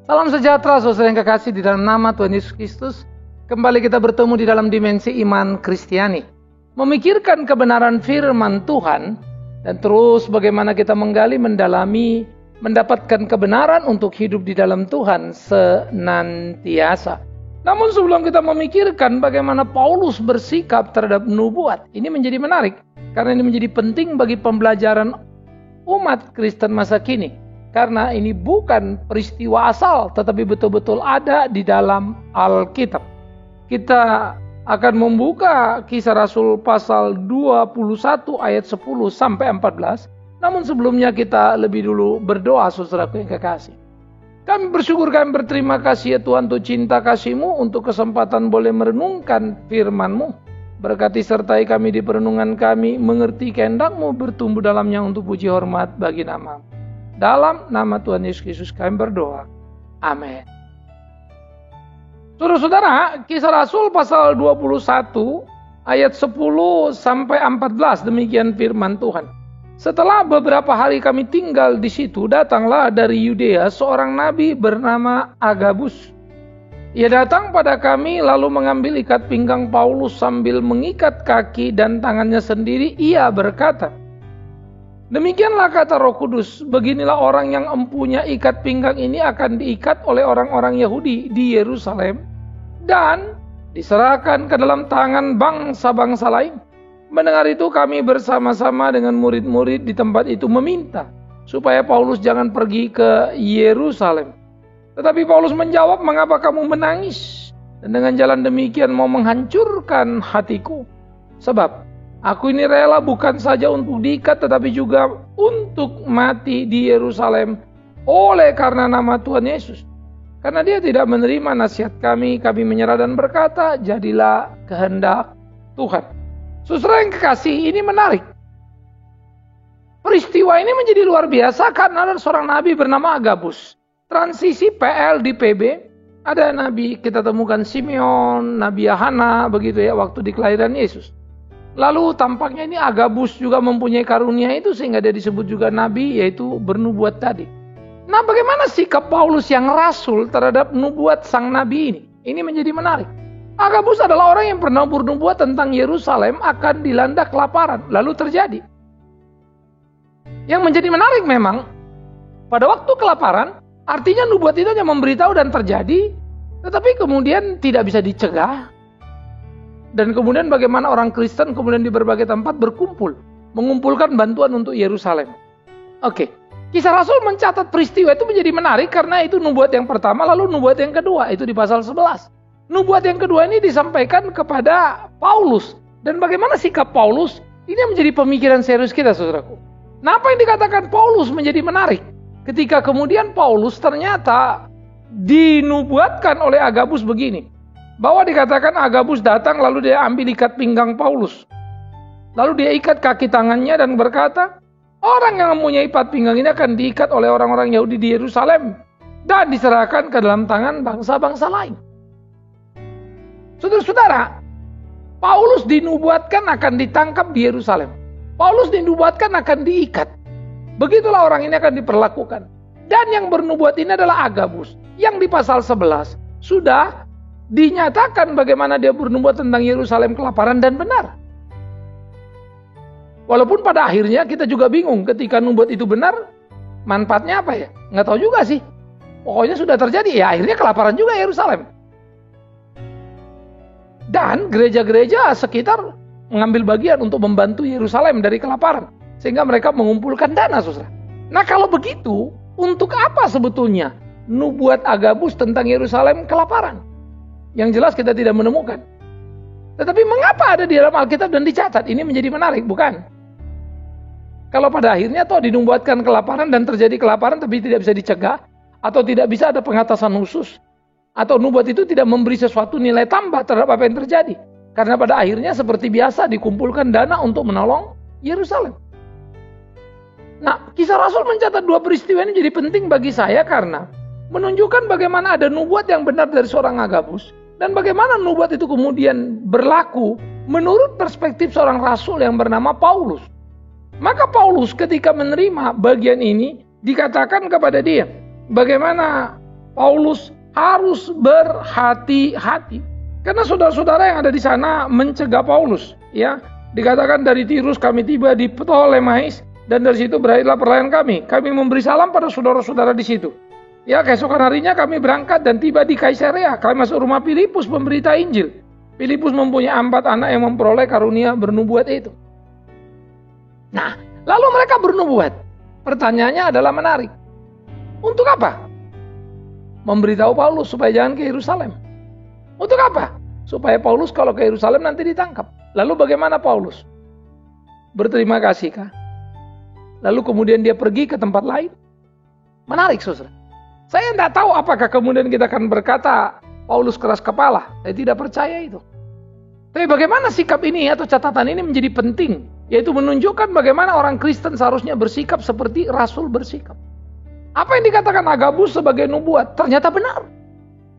Salam sejahtera saudara yang kekasih di dalam nama Tuhan Yesus Kristus. Kembali kita bertemu di dalam dimensi iman Kristiani, memikirkan kebenaran firman Tuhan, dan terus bagaimana kita menggali, mendalami, mendapatkan kebenaran untuk hidup di dalam Tuhan senantiasa. Namun sebelum kita memikirkan bagaimana Paulus bersikap terhadap nubuat, ini menjadi menarik karena ini menjadi penting bagi pembelajaran umat Kristen masa kini. Karena ini bukan peristiwa asal, tetapi betul-betul ada di dalam Alkitab. Kita akan membuka Kisah Rasul pasal 21 ayat 10 sampai 14. Namun sebelumnya kita lebih dulu berdoa, saudaraku yang kekasih. Kami bersyukur, kami berterima kasih ya Tuhan untuk cinta kasih-Mu, untuk kesempatan boleh merenungkan firman-Mu. Berkati sertai kami di perenungan kami, mengerti kehendak-Mu, bertumbuh dalamnya untuk puji hormat bagi nama-Mu. Dalam nama Tuhan Yesus Kristus kami berdoa. Amin. Saudara-saudara, Kisah Rasul pasal 21 ayat 10 sampai 14, demikian firman Tuhan. Setelah beberapa hari kami tinggal di situ, datanglah dari Yudea seorang nabi bernama Agabus. Ia datang pada kami lalu mengambil ikat pinggang Paulus sambil mengikat kaki dan tangannya sendiri. Ia berkata, "Demikianlah kata Roh Kudus, beginilah orang yang empunya ikat pinggang ini akan diikat oleh orang-orang Yahudi di Yerusalem dan diserahkan ke dalam tangan bangsa-bangsa lain." Mendengar itu kami bersama-sama dengan murid-murid di tempat itu meminta supaya Paulus jangan pergi ke Yerusalem. Tetapi Paulus menjawab, "Mengapa kamu menangis? Dan dengan jalan demikian mau menghancurkan hatiku? Sebab aku ini rela bukan saja untuk diikat tetapi juga untuk mati di Yerusalem oleh karena nama Tuhan Yesus. Karena dia tidak menerima nasihat kami menyerah dan berkata, jadilah kehendak Tuhan." Saudara yang kekasih, ini menarik. Peristiwa ini menjadi luar biasa karena ada seorang nabi bernama Agabus. Transisi PL di PB, ada nabi kita temukan Simeon, Nabi Yohana, begitu ya, waktu di kelahiran Yesus. Lalu tampaknya ini Agabus juga mempunyai karunia itu sehingga dia disebut juga nabi, yaitu bernubuat tadi. Nah, bagaimana sikap Paulus yang rasul terhadap nubuat sang nabi ini? Ini menjadi menarik. Agabus adalah orang yang pernah bernubuat tentang Yerusalem akan dilanda kelaparan, lalu terjadi. Yang menjadi menarik memang, pada waktu kelaparan, artinya nubuat itu hanya memberitahu dan terjadi, tetapi kemudian tidak bisa dicegah. Dan kemudian bagaimana orang Kristen kemudian di berbagai tempat berkumpul, mengumpulkan bantuan untuk Yerusalem. Oke, Kisah Rasul mencatat peristiwa itu menjadi menarik karena itu nubuat yang pertama, lalu nubuat yang kedua, itu di pasal 11. Nubuat yang kedua ini disampaikan kepada Paulus. Dan bagaimana sikap Paulus, ini yang menjadi pemikiran serius kita, saudaraku. Nah, apa yang dikatakan Paulus menjadi menarik? Ketika kemudian Paulus ternyata dinubuatkan oleh Agabus begini. Bahwa dikatakan Agabus datang lalu dia ambil ikat pinggang Paulus. Lalu dia ikat kaki tangannya dan berkata, orang yang mempunyai ikat pinggang ini akan diikat oleh orang-orang Yahudi di Yerusalem dan diserahkan ke dalam tangan bangsa-bangsa lain. Saudara-saudara, Paulus dinubuatkan akan ditangkap di Yerusalem. Paulus dinubuatkan akan diikat. Begitulah orang ini akan diperlakukan. Dan yang bernubuat ini adalah Agabus, yang di pasal 11 sudah dinyatakan bagaimana dia bernubuat tentang Yerusalem kelaparan dan benar. Walaupun pada akhirnya kita juga bingung ketika nubuat itu benar, manfaatnya apa ya? Nggak tahu juga sih. Pokoknya sudah terjadi, ya akhirnya kelaparan juga Yerusalem. Dan gereja-gereja sekitar mengambil bagian untuk membantu Yerusalem dari kelaparan. Sehingga mereka mengumpulkan dana, saudara. Nah, kalau begitu, untuk apa sebetulnya nubuat Agabus tentang Yerusalem kelaparan? Yang jelas kita tidak menemukan. Tetapi mengapa ada di dalam Alkitab dan dicatat? Ini menjadi menarik, bukan? Kalau pada akhirnya toh dinubuatkan kelaparan dan terjadi kelaparan tapi tidak bisa dicegah, atau tidak bisa ada pengatasan khusus, atau nubuat itu tidak memberi sesuatu nilai tambah terhadap apa yang terjadi. Karena pada akhirnya seperti biasa dikumpulkan dana untuk menolong Yerusalem. Nah, Kisah Rasul mencatat dua peristiwa ini jadi penting bagi saya karena menunjukkan bagaimana ada nubuat yang benar dari seorang Agabus dan bagaimana nubuat itu kemudian berlaku menurut perspektif seorang rasul yang bernama Paulus. Maka Paulus ketika menerima bagian ini dikatakan kepada dia, bagaimana Paulus harus berhati-hati. Karena saudara-saudara yang ada di sana mencegah Paulus. Ya, dikatakan dari Tirus kami tiba di Ptolemais dan dari situ berakhirlah perlayan kami. Kami memberi salam pada saudara-saudara di situ. Ya, keesokan harinya kami berangkat dan tiba di Kaisarea. Kami masuk rumah Filipus memberita Injil. Filipus mempunyai 4 anak yang memperoleh karunia bernubuat itu. Nah, lalu mereka bernubuat. Pertanyaannya adalah menarik. Untuk apa? Memberitahu Paulus supaya jangan ke Yerusalem. Untuk apa? Supaya Paulus kalau ke Yerusalem nanti ditangkap. Lalu bagaimana Paulus? Berterima kasih kah? Lalu kemudian dia pergi ke tempat lain? Menarik, saudara. Saya tidak tahu apakah kemudian kita akan berkata Paulus keras kepala. Saya tidak percaya itu. Tapi bagaimana sikap ini atau catatan ini menjadi penting. Yaitu menunjukkan bagaimana orang Kristen seharusnya bersikap seperti Rasul bersikap. Apa yang dikatakan Agabus sebagai nubuat ternyata benar.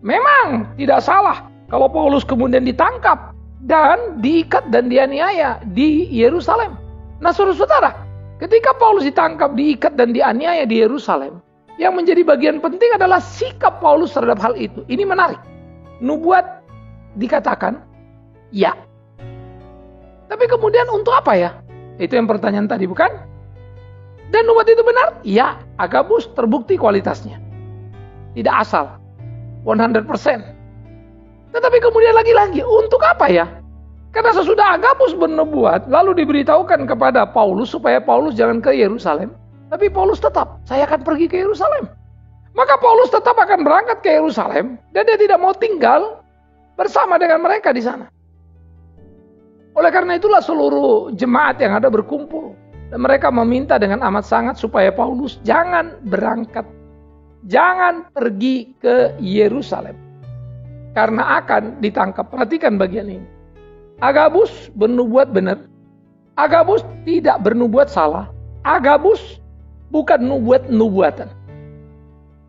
Memang tidak salah kalau Paulus kemudian ditangkap dan diikat dan dianiaya di Yerusalem. Nah, saudara-saudara, ketika Paulus ditangkap, diikat dan dianiaya di Yerusalem, yang menjadi bagian penting adalah sikap Paulus terhadap hal itu. Ini menarik. Nubuat dikatakan ya. Tapi kemudian untuk apa ya? Itu yang pertanyaan tadi, bukan? Dan nubuat itu benar? Ya, Agabus terbukti kualitasnya. Tidak asal. 100%. Tetapi kemudian lagi-lagi, untuk apa ya? Karena sesudah Agabus bernubuat, lalu diberitahukan kepada Paulus supaya Paulus jangan ke Yerusalem. Tapi Paulus tetap, saya akan pergi ke Yerusalem. Maka Paulus tetap akan berangkat ke Yerusalem, dan dia tidak mau tinggal bersama dengan mereka di sana. Oleh karena itulah seluruh jemaat yang ada berkumpul. Dan mereka meminta dengan amat sangat supaya Paulus jangan berangkat. Jangan pergi ke Yerusalem. Karena akan ditangkap. Perhatikan bagian ini. Agabus bernubuat benar. Agabus tidak bernubuat salah. Agabus bukan nubuat-nubuatan.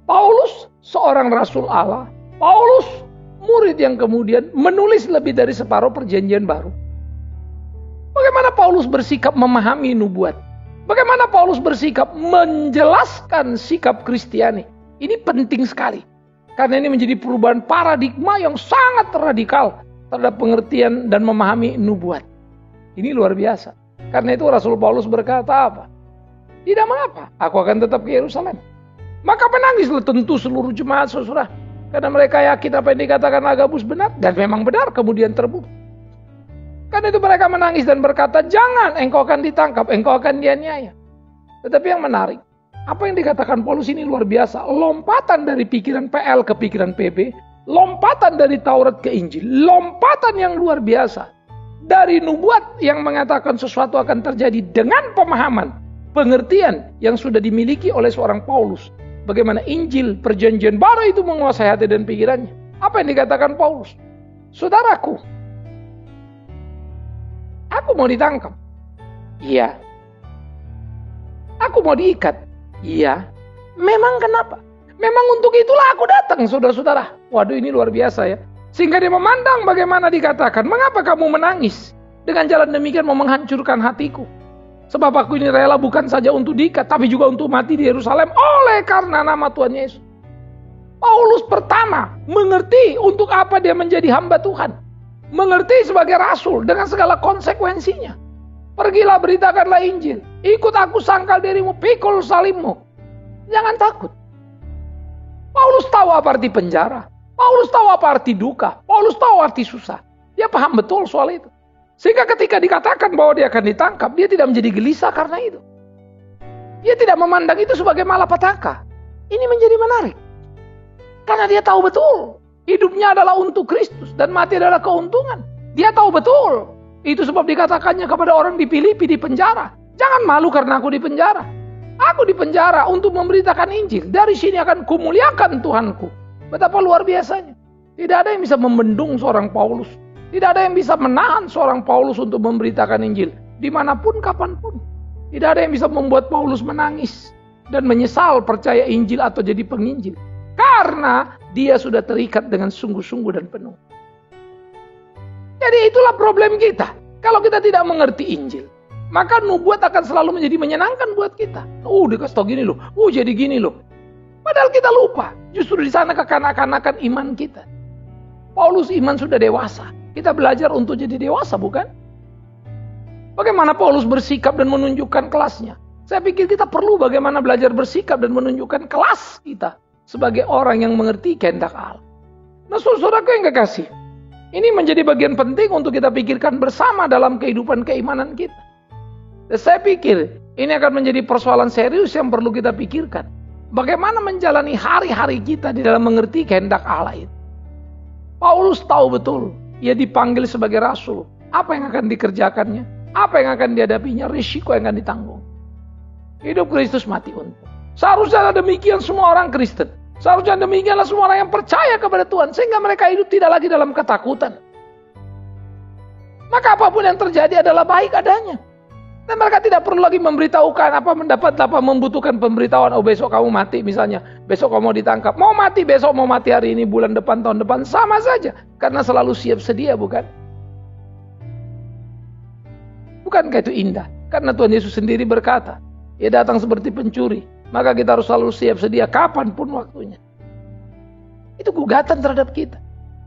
Paulus seorang rasul Allah. Paulus murid yang kemudian menulis lebih dari separuh perjanjian baru. Bagaimana Paulus bersikap memahami nubuat? Bagaimana Paulus bersikap menjelaskan sikap Kristiani? Ini penting sekali. Karena ini menjadi perubahan paradigma yang sangat radikal terhadap pengertian dan memahami nubuat. Ini luar biasa. Karena itu Rasul Paulus berkata apa? Tidak mengapa, aku akan tetap ke Yerusalem. Maka menangislah tentu seluruh jemaat, saudara. Karena mereka yakin apa yang dikatakan Agabus benar. Dan memang benar, kemudian terbukti. Karena itu mereka menangis dan berkata, jangan, engkau akan ditangkap, engkau akan dianiaya. Tetapi yang menarik, apa yang dikatakan Paulus ini luar biasa. Lompatan dari pikiran PL ke pikiran PB, lompatan dari Taurat ke Injil, lompatan yang luar biasa. Dari nubuat yang mengatakan sesuatu akan terjadi dengan pemahaman, pengertian yang sudah dimiliki oleh seorang Paulus. Bagaimana Injil, perjanjian baru itu menguasai hati dan pikirannya. Apa yang dikatakan Paulus? Saudaraku, aku mau ditangkap. Iya. Aku mau diikat. Iya. Memang kenapa? Memang untuk itulah aku datang, saudara-saudara. Waduh, ini luar biasa ya. Sehingga dia memandang bagaimana dikatakan, mengapa kamu menangis? Dengan jalan demikian mau menghancurkan hatiku. Sebab aku ini rela bukan saja untuk diikat, tapi juga untuk mati di Yerusalem oleh karena nama Tuhan Yesus. Paulus pertama mengerti untuk apa dia menjadi hamba Tuhan. Mengerti sebagai rasul dengan segala konsekuensinya. Pergilah beritakanlah Injil. Ikut aku sangkal dirimu, pikul salibmu. Jangan takut. Paulus tahu apa arti penjara. Paulus tahu apa arti duka. Paulus tahu arti susah. Dia paham betul soal itu. Sehingga ketika dikatakan bahwa dia akan ditangkap, dia tidak menjadi gelisah karena itu. Dia tidak memandang itu sebagai malapetaka. Ini menjadi menarik. Karena dia tahu betul. Hidupnya adalah untuk Kristus dan mati adalah keuntungan. Dia tahu betul. Itu sebab dikatakannya kepada orang di Filipi di penjara. Jangan malu karena aku di penjara. Aku di penjara untuk memberitakan Injil. Dari sini akan kumuliakan Tuhanku. Betapa luar biasanya. Tidak ada yang bisa membendung seorang Paulus. Tidak ada yang bisa menahan seorang Paulus untuk memberitakan Injil. Dimanapun, kapanpun. Tidak ada yang bisa membuat Paulus menangis. Dan menyesal percaya Injil atau jadi penginjil. Karena dia sudah terikat dengan sungguh-sungguh dan penuh. Jadi itulah problem kita. Kalau kita tidak mengerti Injil, maka nubuat akan selalu menjadi menyenangkan buat kita. Dikasih tau gini loh. Jadi gini loh. Padahal kita lupa. Justru di sana kekanak-kanakan iman kita. Paulus iman sudah dewasa. Kita belajar untuk jadi dewasa, bukan? Bagaimana Paulus bersikap dan menunjukkan kelasnya? Saya pikir kita perlu bagaimana belajar bersikap dan menunjukkan kelas kita sebagai orang yang mengerti kehendak Allah. Nah, saudaraku yang kekasih, ini menjadi bagian penting untuk kita pikirkan bersama dalam kehidupan keimanan kita. Dan saya pikir ini akan menjadi persoalan serius yang perlu kita pikirkan. Bagaimana menjalani hari-hari kita di dalam mengerti kehendak Allah itu. Paulus tahu betul, ia dipanggil sebagai rasul. Apa yang akan dikerjakannya? Apa yang akan dihadapinya? Risiko yang akan ditanggung. Hidup Kristus, mati untung. Seharusnya demikian semua orang Kristen. Seharusnya demikianlah semua orang yang percaya kepada Tuhan. Sehingga mereka hidup tidak lagi dalam ketakutan. Maka apapun yang terjadi adalah baik adanya. Dan mereka tidak perlu lagi memberitahukan membutuhkan pemberitahuan. Oh, besok kamu mati misalnya. Besok kamu ditangkap. Mau mati besok, mau mati hari ini, bulan depan, tahun depan. Sama saja. Karena selalu siap sedia, bukan? Bukankah itu indah? Karena Tuhan Yesus sendiri berkata, ia datang seperti pencuri. Maka kita harus selalu siap sedia kapanpun waktunya. Itu gugatan terhadap kita.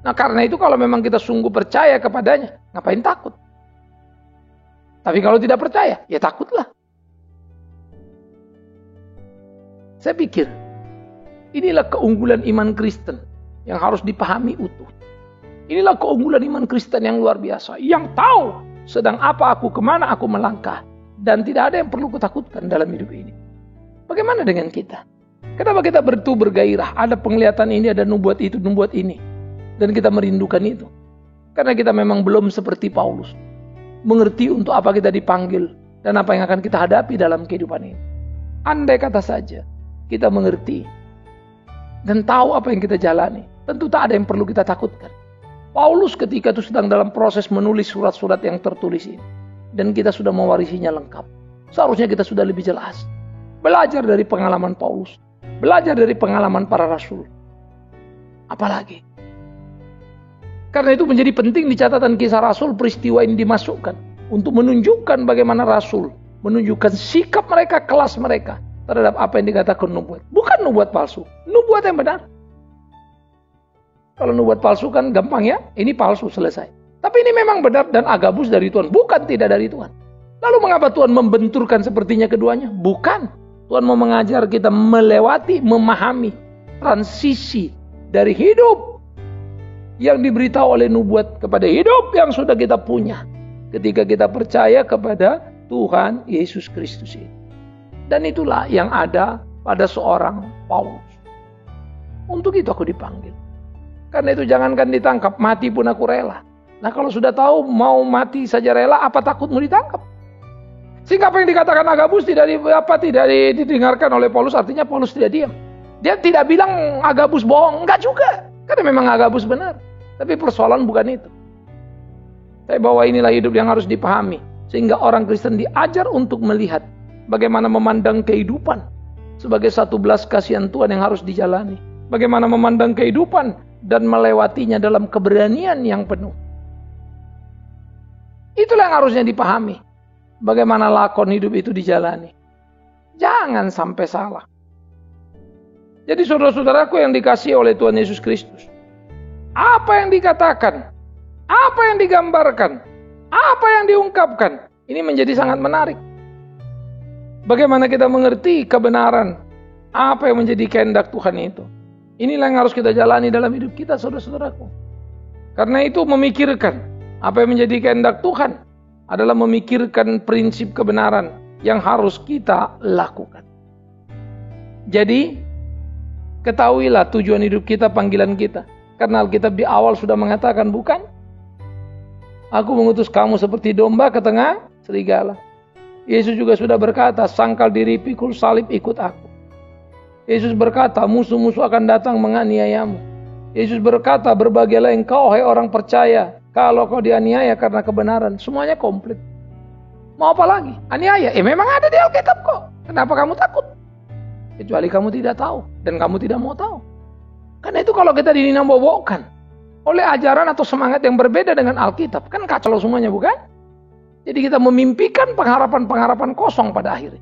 Nah, karena itu kalau memang kita sungguh percaya kepadanya, ngapain takut? Tapi kalau tidak percaya, ya takutlah. Saya pikir, inilah keunggulan iman Kristen yang harus dipahami utuh. Inilah keunggulan iman Kristen yang luar biasa. Yang tahu sedang apa aku, kemana aku melangkah. Dan tidak ada yang perlu kutakutkan dalam hidup ini. Bagaimana dengan kita? Kenapa kita bergairah? Ada penglihatan ini, ada nubuat itu, nubuat ini. Dan kita merindukan itu. Karena kita memang belum seperti Paulus. Mengerti untuk apa kita dipanggil. Dan apa yang akan kita hadapi dalam kehidupan ini. Andai kata saja kita mengerti. Dan tahu apa yang kita jalani. Tentu tak ada yang perlu kita takutkan. Paulus ketika itu sedang dalam proses menulis surat-surat yang tertulis ini. Dan kita sudah mewarisinya lengkap. Seharusnya kita sudah lebih jelas. Belajar dari pengalaman Paulus. Belajar dari pengalaman para rasul. Apalagi. Karena itu menjadi penting di catatan kisah rasul peristiwa ini dimasukkan. Untuk menunjukkan bagaimana rasul. Menunjukkan sikap mereka, kelas mereka. Terhadap apa yang dikatakan nubuat. Bukan nubuat palsu. Nubuat yang benar. Kalau nubuat palsu kan gampang ya. Ini palsu, selesai. Tapi ini memang benar dan Agabus dari Tuhan. Bukan tidak dari Tuhan. Lalu mengapa Tuhan membenturkan sepertinya keduanya? Bukan. Tuhan mau mengajar kita melewati, memahami transisi dari hidup yang diberitahu oleh nubuat kepada hidup yang sudah kita punya ketika kita percaya kepada Tuhan Yesus Kristus ini. Dan itulah yang ada pada seorang Paulus. Untuk itu aku dipanggil. Karena itu jangankan ditangkap, mati pun aku rela. Nah kalau sudah tahu mau mati saja rela, apa takutmu ditangkap? Sehingga apa yang dikatakan Agabus tidak didengarkan oleh Paulus, artinya Paulus tidak diam. Dia tidak bilang Agabus bohong, enggak juga. Karena memang Agabus benar. Tapi persoalan bukan itu. Saya bahwa inilah hidup yang harus dipahami. Sehingga orang Kristen diajar untuk melihat bagaimana memandang kehidupan sebagai satu belas kasihan Tuhan yang harus dijalani. Bagaimana memandang kehidupan dan melewatinya dalam keberanian yang penuh. Itulah yang harusnya dipahami. Bagaimana lakon hidup itu dijalani. Jangan sampai salah. Jadi saudara-saudaraku yang dikasihi oleh Tuhan Yesus Kristus. Apa yang dikatakan, apa yang digambarkan, apa yang diungkapkan. Ini menjadi sangat menarik. Bagaimana kita mengerti kebenaran. Apa yang menjadi kehendak Tuhan itu. Inilah yang harus kita jalani dalam hidup kita saudara-saudaraku. Karena itu memikirkan. Apa yang menjadi kehendak Tuhan adalah memikirkan prinsip kebenaran yang harus kita lakukan. Jadi, ketahuilah tujuan hidup kita, panggilan kita. Karena Alkitab di awal sudah mengatakan, bukan? Aku mengutus kamu seperti domba ke tengah serigala. Yesus juga sudah berkata, sangkal diri, pikul salib, ikut aku. Yesus berkata, musuh-musuh akan datang menganiayamu. Yesus berkata, berbahagialah engkau, hai orang percaya, kalau kau dianiaya karena kebenaran. Semuanya komplit. Mau apa lagi? Aniaya? Memang ada di Alkitab kok. Kenapa kamu takut? Kecuali kamu tidak tahu. Dan kamu tidak mau tahu. Karena itu kalau kita dinambah-bawahkan oleh ajaran atau semangat yang berbeda dengan Alkitab. Kan kacau semuanya, bukan? Jadi kita memimpikan pengharapan-pengharapan kosong pada akhirnya.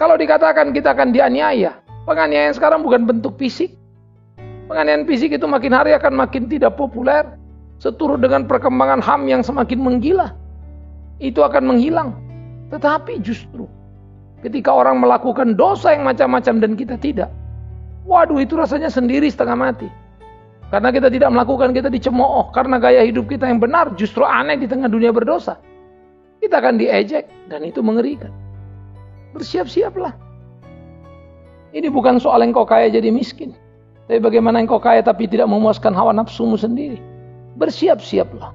Kalau dikatakan kita akan dianiaya. Penganiayaan sekarang bukan bentuk fisik. Penganiayaan fisik itu makin hari akan makin tidak populer. Seturut dengan perkembangan HAM yang semakin menggila. Itu akan menghilang. Tetapi justru ketika orang melakukan dosa yang macam-macam dan kita tidak. Waduh, itu rasanya sendiri setengah mati. Karena kita tidak melakukan, kita dicemooh. Karena gaya hidup kita yang benar justru aneh di tengah dunia berdosa. Kita akan diejek dan itu mengerikan. Bersiap-siaplah. Ini bukan soal engkau kaya jadi miskin. Tapi bagaimana engkau kaya tapi tidak memuaskan hawa nafsumu sendiri. Bersiap-siaplah.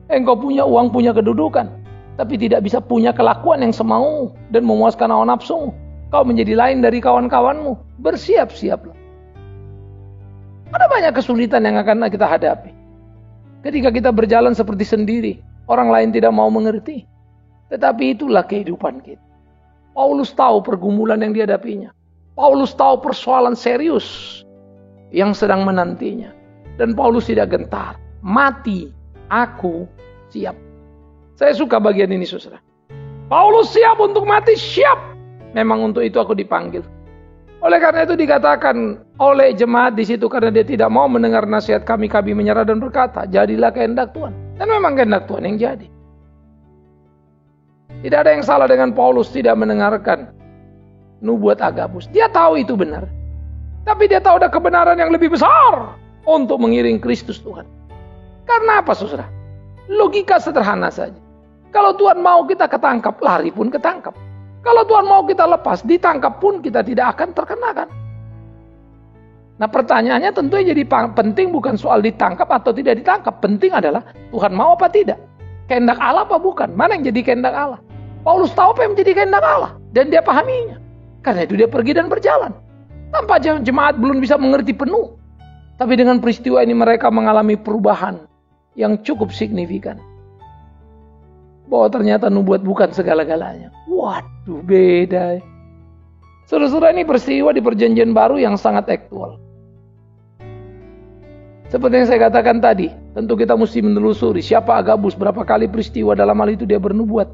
Engkau punya uang, punya kedudukan. Tapi tidak bisa punya kelakuan yang semau dan memuaskan hawa nafsumu. Kau menjadi lain dari kawan-kawanmu. Bersiap-siaplah. Ada banyak kesulitan yang akan kita hadapi. Ketika kita berjalan seperti sendiri, orang lain tidak mau mengerti. Tetapi itulah kehidupan kita. Paulus tahu pergumulan yang dihadapinya. Paulus tahu persoalan serius yang sedang menantinya. Dan Paulus tidak gentar. Mati, aku siap. Saya suka bagian ini, saudara. Paulus siap untuk mati, siap. Memang untuk itu aku dipanggil. Oleh karena itu dikatakan oleh jemaat di situ karena dia tidak mau mendengar nasihat kami menyerah dan berkata, jadilah kehendak Tuhan. Dan memang kehendak Tuhan yang jadi. Tidak ada yang salah dengan Paulus tidak mendengarkan nubuat Agabus. Dia tahu itu benar. Tapi dia tahu ada kebenaran yang lebih besar untuk mengiring Kristus Tuhan. Karena apa, saudara? Logika sederhana saja. Kalau Tuhan mau kita ketangkap, lari pun ketangkap. Kalau Tuhan mau kita lepas, ditangkap pun kita tidak akan terkenakan. Nah, pertanyaannya tentu jadi penting bukan soal ditangkap atau tidak ditangkap. Penting adalah Tuhan mau apa tidak. Kehendak Allah apa bukan? Mana yang jadi kehendak Allah? Paulus tahu apa yang menjadi kehendak Allah. Dan dia pahaminya. Karena itu dia pergi dan berjalan. Tanpa jemaat belum bisa mengerti penuh. Tapi dengan peristiwa ini mereka mengalami perubahan yang cukup signifikan. Bahwa ternyata nubuat bukan segala-galanya. Waduh, beda. Saudara-saudara, ini peristiwa di perjanjian baru yang sangat aktual. Seperti yang saya katakan tadi, tentu kita mesti menelusuri siapa Agabus, berapa kali peristiwa dalam hal itu dia bernubuat.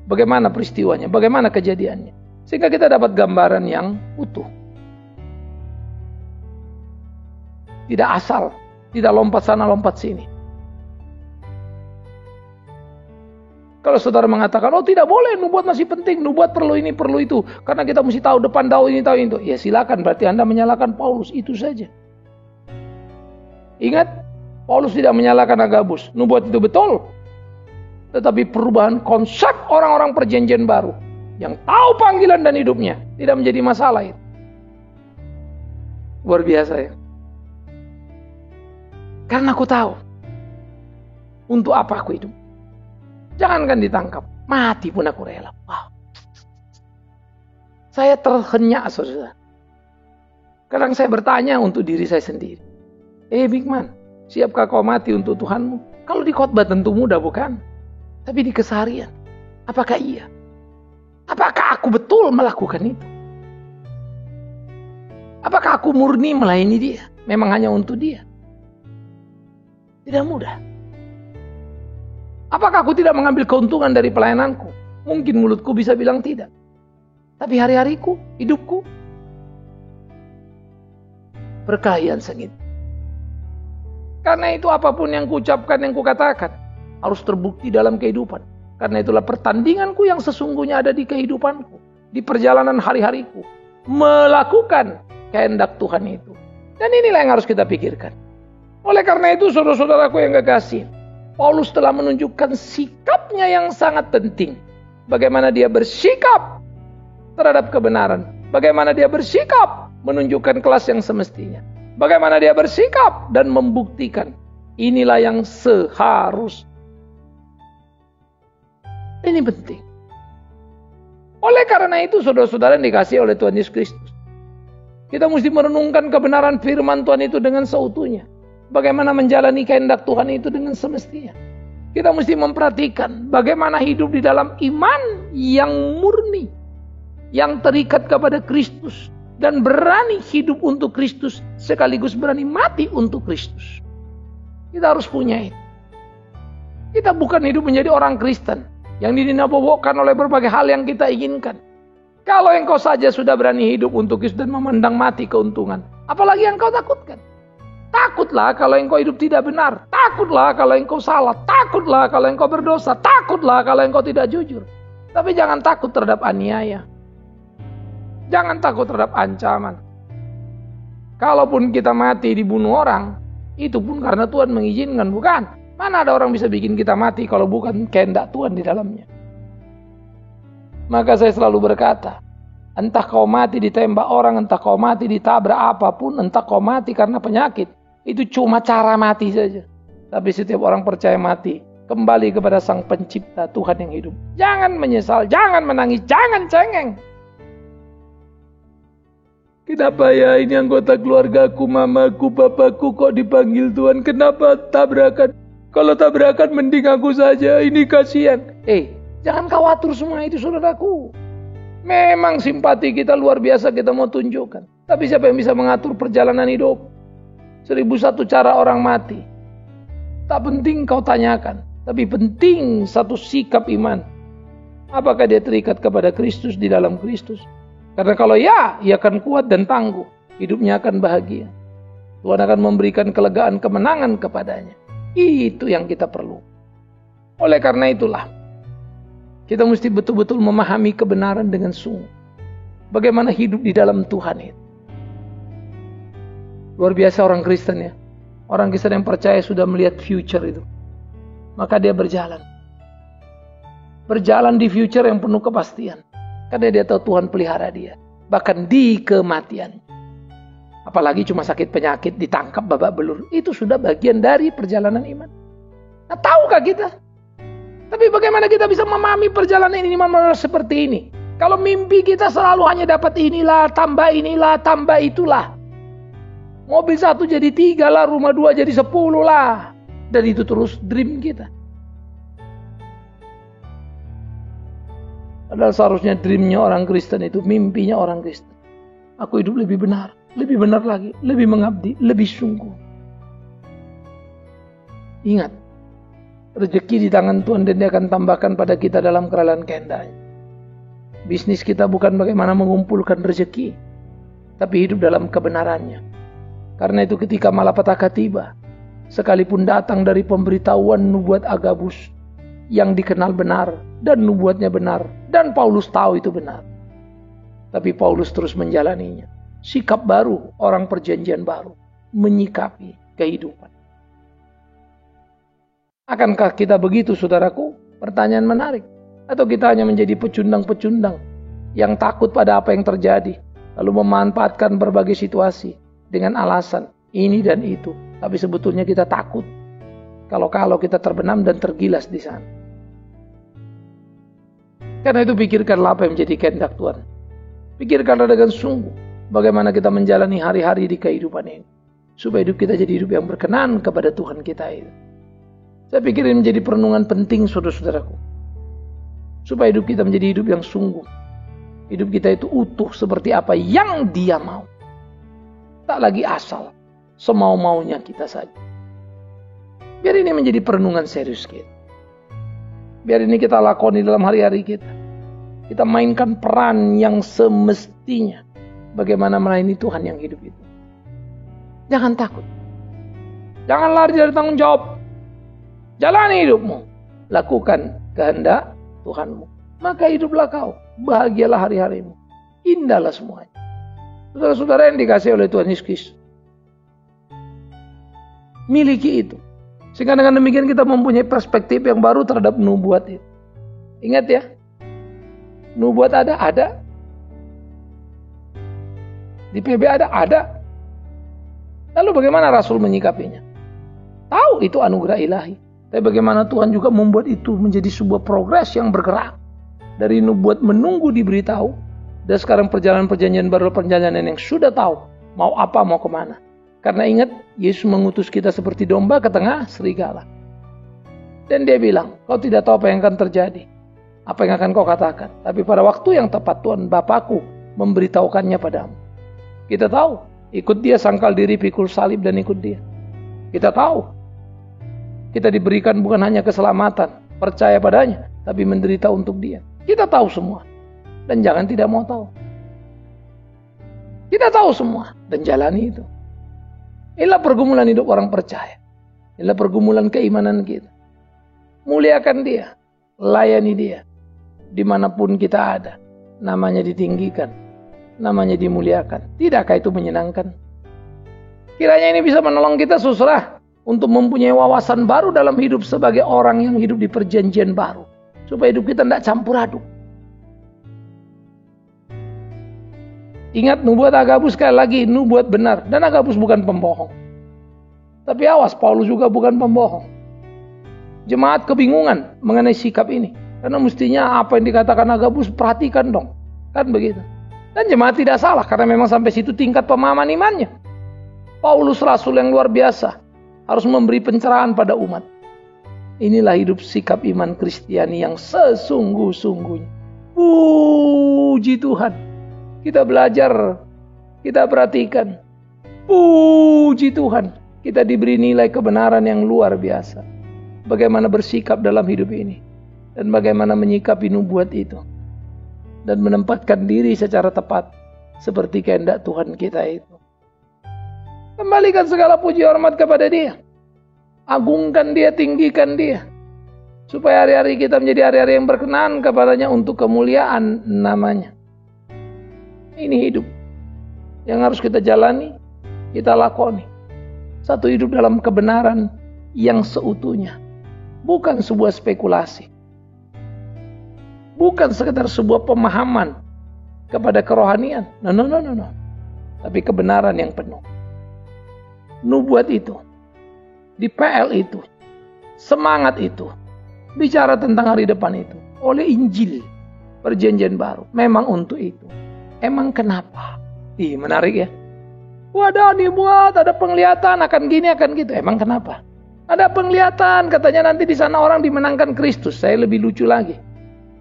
Bagaimana peristiwanya, bagaimana kejadiannya. Sehingga kita dapat gambaran yang utuh. Tidak asal, tidak lompat sana, lompat sini. Kalau saudara mengatakan, oh tidak boleh, nubuat masih penting, nubuat perlu ini, perlu itu. Karena kita mesti tahu depan, tahu ini, tahu itu. Ya silakan, berarti Anda menyalahkan Paulus, itu saja. Ingat, Paulus tidak menyalahkan Agabus, nubuat itu betul. Tetapi perubahan konsep orang-orang perjanjian baru, yang tahu panggilan dan hidupnya, tidak menjadi masalah itu. Luar biasa ya. Karena aku tahu, untuk apa aku hidup. Jangankan ditangkap, mati pun aku rela. Wow. Saya terhenyak, saudara. Kadang saya bertanya untuk diri saya sendiri. Big man, siapkah kau mati untuk Tuhanmu? Kalau di khotbah tentu mudah, bukan? Tapi di keseharian, apakah iya? Apakah aku betul melakukan itu? Apakah aku murni melayani dia? Memang hanya untuk dia? Tidak mudah. Apakah aku tidak mengambil keuntungan dari pelayananku? Mungkin mulutku bisa bilang tidak. Tapi hari-hariku, hidupku, berkahian sengit. Karena itu apapun yang kuucapkan, yang kukatakan, harus terbukti dalam kehidupan. Karena itulah pertandinganku yang sesungguhnya ada di kehidupanku. Di perjalanan hari-hariku. Melakukan kehendak Tuhan itu. Dan inilah yang harus kita pikirkan. Oleh karena itu, saudara-saudaraku yang kekasih, Paulus telah menunjukkan sikapnya yang sangat penting. Bagaimana dia bersikap terhadap kebenaran. Bagaimana dia bersikap menunjukkan kelas yang semestinya. Bagaimana dia bersikap dan membuktikan. Inilah yang seharusnya. Ini penting. Oleh karena itu, saudara-saudara yang dikasihi oleh Tuhan Yesus Kristus, kita mesti merenungkan kebenaran firman Tuhan itu dengan seutuhnya. Bagaimana menjalani kehendak Tuhan itu dengan semestinya. Kita mesti memperhatikan bagaimana hidup di dalam iman yang murni, yang terikat kepada Kristus, dan berani hidup untuk Kristus, sekaligus berani mati untuk Kristus. Kita harus punya itu. Kita bukan hidup menjadi orang Kristen yang dinabobokan oleh berbagai hal yang kita inginkan. Kalau engkau saja sudah berani hidup untuk Kristus dan memandang mati keuntungan, apalagi yang kau takutkan? Takutlah kalau engkau hidup tidak benar. Takutlah kalau engkau salah. Takutlah kalau engkau berdosa. Takutlah kalau engkau tidak jujur. Tapi jangan takut terhadap aniaya. Jangan takut terhadap ancaman. Kalaupun kita mati dibunuh orang, itu pun karena Tuhan mengizinkan, bukan? Mana ada orang bisa bikin kita mati kalau bukan kehendak Tuhan di dalamnya? Maka saya selalu berkata, entah kau mati ditembak orang, entah kau mati ditabrak apapun, entah kau mati karena penyakit, itu cuma cara mati saja. Tapi setiap orang percaya mati, kembali kepada Sang Pencipta, Tuhan yang hidup. Jangan menyesal, jangan menangis, jangan cengeng. Kenapa ya ini anggota keluargaku, mamaku, papaku kok dipanggil Tuhan? Kenapa tabrakan? Kalau tabrakan mending aku saja, ini kasihan. Jangan khawatir semua itu, saudaraku. Memang simpati kita luar biasa kita mau tunjukkan. Tapi siapa yang bisa mengatur perjalanan hidup? 1001 cara orang mati. Tak penting kau tanyakan. Tapi penting satu sikap iman. Apakah dia terikat kepada Kristus, di dalam Kristus? Karena kalau ya, ia akan kuat dan tangguh. Hidupnya akan bahagia. Tuhan akan memberikan kelegaan, kemenangan kepadanya. Itu yang kita perlu. Oleh karena itulah, kita mesti betul-betul memahami kebenaran dengan sungguh. Bagaimana hidup di dalam Tuhan itu. Luar biasa orang Kristen ya. Orang Kristen yang percaya sudah melihat future itu. Maka dia berjalan. Berjalan di future yang penuh kepastian. Karena dia tahu Tuhan pelihara dia. Bahkan di kematian. Apalagi cuma sakit penyakit, ditangkap babak belur. Itu sudah bagian dari perjalanan iman. Nah, tahukah kita? Tapi bagaimana kita bisa memahami perjalanan ini seperti ini? Kalau mimpi kita selalu hanya dapat inilah, tambah itulah. Mobil 1 jadi 3 lah, rumah 2 jadi 10 lah. Dan itu terus dream kita. Padahal seharusnya dreamnya orang Kristen itu, mimpinya orang Kristen. Aku hidup lebih benar lagi, lebih mengabdi, lebih sungguh. Ingat, rezeki di tangan Tuhan dan Dia akan tambahkan pada kita dalam kerajaan kehendak-Nya. Bisnis kita bukan bagaimana mengumpulkan rezeki, tapi hidup dalam kebenarannya. Karena itu ketika malapetaka tiba, sekalipun datang dari pemberitahuan nubuat Agabus yang dikenal benar dan nubuatnya benar, dan Paulus tahu itu benar, tapi Paulus terus menjalaninya. Sikap baru, orang perjanjian baru, menyikapi kehidupan. Akankah kita begitu, saudaraku? Pertanyaan menarik. Atau kita hanya menjadi pecundang-pecundang yang takut pada apa yang terjadi, lalu memanfaatkan berbagai situasi dengan alasan ini dan itu. Tapi sebetulnya kita takut kalau kita terbenam dan tergilas di sana. Karena itu pikirkanlah apa yang menjadi kehendak Tuhan. Pikirkanlah dengan sungguh bagaimana kita menjalani hari-hari di kehidupan ini, supaya hidup kita jadi hidup yang berkenan kepada Tuhan kita itu. Saya pikir ini menjadi perenungan penting, saudara-saudaraku. Supaya hidup kita menjadi hidup yang sungguh. Hidup kita itu utuh seperti apa yang Dia mau. Tak lagi asal, semau-maunya kita saja. Biar ini menjadi perenungan serius kita. Biar ini kita lakoni dalam hari-hari kita. Kita mainkan peran yang semestinya. Bagaimana melayani Tuhan yang hidup itu. Jangan takut. Jangan lari dari tanggung jawab. Jalani hidupmu. Lakukan kehendak Tuhanmu. Maka hiduplah kau. Bahagialah hari-harimu. Indahlah semuanya. Saudara-saudara yang dikasihi oleh Tuhan Yesus Kristus, miliki itu. Sehingga dengan demikian kita mempunyai perspektif yang baru terhadap nubuat itu. Ingat ya. Nubuat ada. Di PB ada. Lalu bagaimana Rasul menyikapinya? Tahu itu anugerah ilahi. Tapi bagaimana Tuhan juga membuat itu menjadi sebuah progres yang bergerak. Dari nubuat menunggu diberitahu. Dan sekarang perjalanan perjanjian baru, perjalanan yang sudah tahu. Mau apa, mau kemana. Karena ingat, Yesus mengutus kita seperti domba ke tengah serigala. Dan Dia bilang, kau tidak tahu apa yang akan terjadi. Apa yang akan kau katakan. Tapi pada waktu yang tepat Tuhan Bapakku memberitahukannya padamu. Kita tahu, ikut Dia, sangkal diri, pikul salib dan ikut Dia. Kita tahu, kita diberikan bukan hanya keselamatan, percaya padanya, tapi menderita untuk Dia. Kita tahu semua. dan jangan tidak mau tahu. Kita tahu semua dan jalani itu. Inilah pergumulan hidup orang percaya. Inilah pergumulan keimanan kita. Muliakan Dia, layani Dia. Dimanapun kita ada, namanya ditinggikan, namanya dimuliakan. Tidakkah itu menyenangkan? Kiranya ini bisa menolong kita saudara untuk mempunyai wawasan baru dalam hidup sebagai orang yang hidup di perjanjian baru. Supaya hidup kita tidak campur aduk. Ingat, nubuat Agabus sekali lagi, nubuat benar. Dan Agabus bukan pembohong. Tapi awas, Paulus juga bukan pembohong. Jemaat kebingungan mengenai sikap ini. Karena mestinya apa yang dikatakan Agabus, perhatikan dong. Kan begitu. Dan jemaat tidak salah, karena memang sampai situ tingkat pemahaman imannya. Paulus rasul yang luar biasa, harus memberi pencerahan pada umat. Inilah hidup sikap iman Kristiani yang sesungguh-sungguhnya. Puji Tuhan. Kita belajar, kita perhatikan. Puji Tuhan. Kita diberi nilai kebenaran yang luar biasa. Bagaimana bersikap dalam hidup ini. Dan bagaimana menyikapi nubuat itu. Dan menempatkan diri secara tepat. Seperti kehendak Tuhan kita itu. Kembalikan segala puji hormat kepada Dia. Agungkan Dia, tinggikan Dia. Supaya hari-hari kita menjadi hari-hari yang berkenan kepadanya untuk kemuliaan namanya. Ini hidup yang harus kita jalani, kita lakoni. Satu hidup dalam kebenaran yang seutuhnya. Bukan sebuah spekulasi. Bukan sekedar sebuah pemahaman kepada kerohanian. No. Tapi kebenaran yang penuh. Nubuat itu, di PL itu, semangat itu, bicara tentang hari depan itu, oleh Injil, perjanjian baru. Memang untuk itu. Emang kenapa? Menarik ya. Wadah dibuat, ada penglihatan, akan gini, akan gitu. Emang kenapa? Ada penglihatan, katanya nanti di sana orang dimenangkan Kristus. Saya lebih lucu lagi.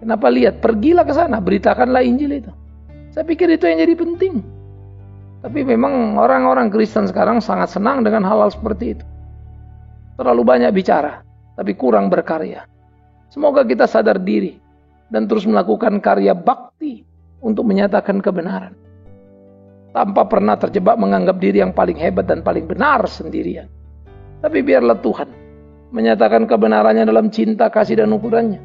Kenapa lihat? Pergilah ke sana, beritakanlah Injil itu. Saya pikir itu yang jadi penting. Tapi memang orang-orang Kristen sekarang sangat senang dengan hal-hal seperti itu. Terlalu banyak bicara, tapi kurang berkarya. Semoga kita sadar diri dan terus melakukan karya bakti untuk menyatakan kebenaran. Tanpa pernah terjebak menganggap diri yang paling hebat dan paling benar sendirian. Tapi biarlah Tuhan menyatakan kebenarannya dalam cinta, kasih, dan ukurannya.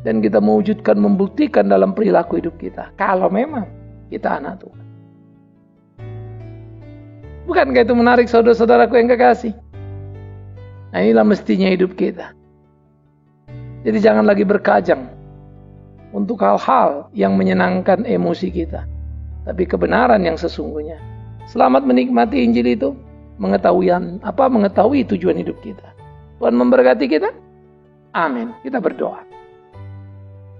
Dan kita mewujudkan, membuktikan dalam perilaku hidup kita. Kalau memang kita anak Tuhan. Bukankah itu menarik saudara-saudaraku yang kekasih? Nah, inilah mestinya hidup kita. Jadi jangan lagi berkajang untuk hal-hal yang menyenangkan emosi kita. Tapi kebenaran yang sesungguhnya. Selamat menikmati Injil itu. Mengetahui tujuan hidup kita. Tuhan memberkati kita. Amin. Kita berdoa.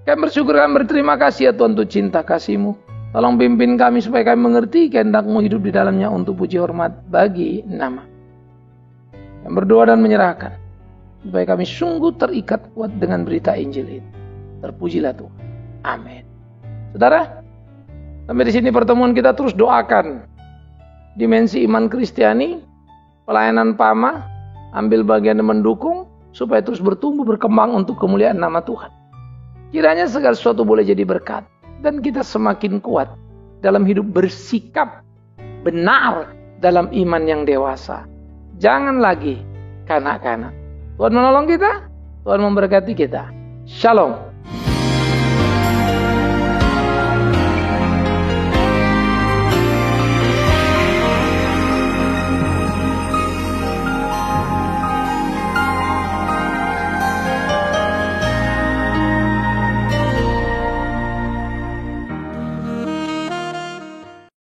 Kami bersyukur, kami berterima kasih ya Tuhan untuk cinta kasih-Mu. Tolong pimpin kami supaya kami mengerti kehendak-Mu hidup di dalamnya untuk puji hormat bagi nama. Kami berdoa dan menyerahkan. Supaya kami sungguh terikat kuat dengan berita Injil itu. Terpujilah Tuhan. Amin. Saudara, sampai di sini pertemuan kita, terus doakan dimensi iman Kristiani, pelayanan PAMA, ambil bagian dan mendukung supaya terus bertumbuh berkembang untuk kemuliaan nama Tuhan. Kiranya segala sesuatu boleh jadi berkat dan kita semakin kuat dalam hidup bersikap benar dalam iman yang dewasa. Jangan lagi kanak-kanak. Tuhan menolong kita, Tuhan memberkati kita. Shalom.